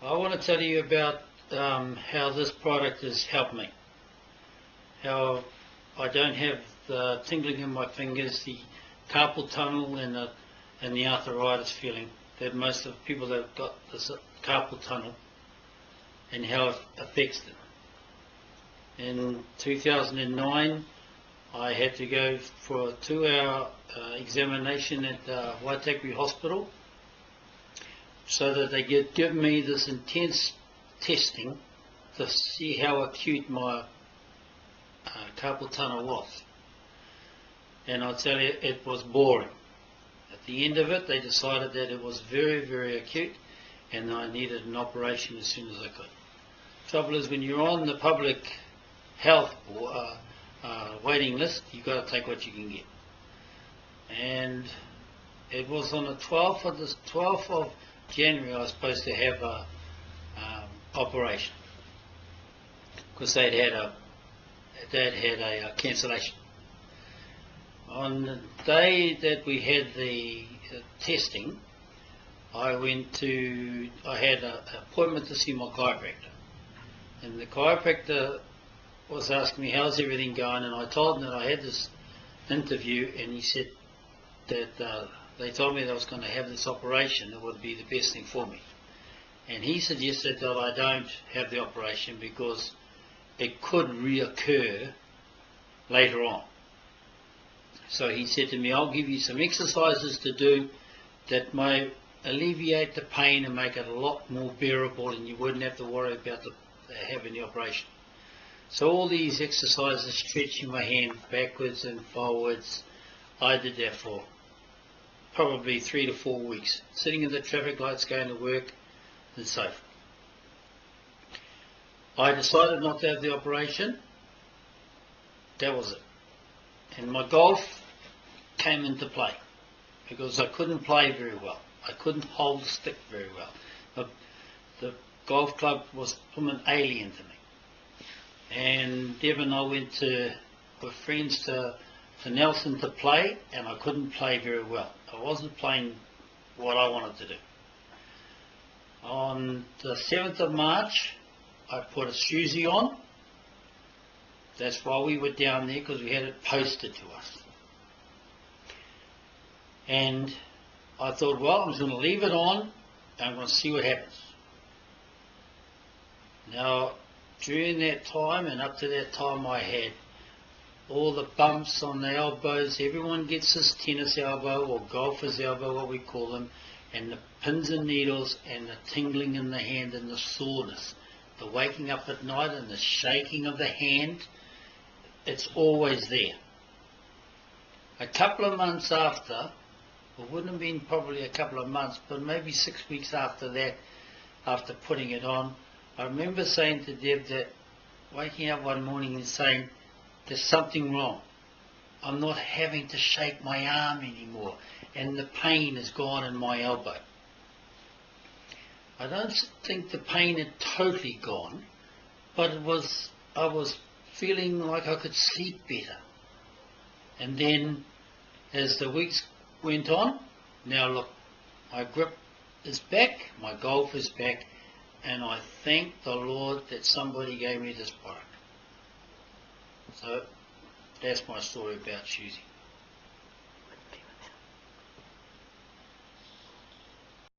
I want to tell you about how this product has helped me. How I don't have the tingling in my fingers, the carpal tunnel and the arthritis feeling that most of the people that have got this carpal tunnel, and how it affects them. In 2009 I had to go for a 2-hour examination at Waitakere Hospital so that they could give me this intense testing to see how acute my carpal tunnel was. And I'll tell you, it was boring. At the end of it, they decided that it was very, very acute and I needed an operation as soon as I could. Trouble is, when you're on the public health waiting list, you've got to take what you can get. And it was on the 12th of January I was supposed to have a operation, because they'd had a cancellation. On the day that we had the testing, I had an appointment to see my chiropractor, and the chiropractor was asking me how's everything going, and I told him that I had this interview, and he said that they told me that I was going to have this operation. It would be the best thing for me, and he suggested that I don't have the operation because it could reoccur later on. So he said to me, I'll give you some exercises to do that may alleviate the pain and make it a lot more bearable, and you wouldn't have to worry about having the operation. So all these exercises, stretching my hand backwards and forwards, I did that for probably 3 to 4 weeks, sitting in the traffic lights going to work and so forth. I decided not to have the operation. That was it. And my golf came into play because I couldn't play very well. I couldn't hold the stick very well. The golf club was an alien to me. And Deb and I went with friends to Nelson to play, and I couldn't play very well. I wasn't playing what I wanted to do. On the 7th of March, I put a Shuzi on. That's why we were down there, because we had it posted to us. And I thought, well, I'm just going to leave it on and I'm going to see what happens. Now, during that time and up to that time, I had all the bumps on the elbows. Everyone gets this tennis elbow or golfer's elbow, what we call them, and the pins and needles and the tingling in the hand and the soreness. The waking up at night and the shaking of the hand, it's always there. A couple of months after, it wouldn't have been probably a couple of months, but maybe 6 weeks after that, after putting it on, I remember saying to Deb that, waking up one morning and saying, there's something wrong. I'm not having to shake my arm anymore, and the pain is gone in my elbow. I don't think the pain had totally gone, but I was feeling like I could sleep better. And then as the weeks went on, now look, my grip is back, my golf is back, and I thank the Lord that somebody gave me this product. So that's my story about Shuzi.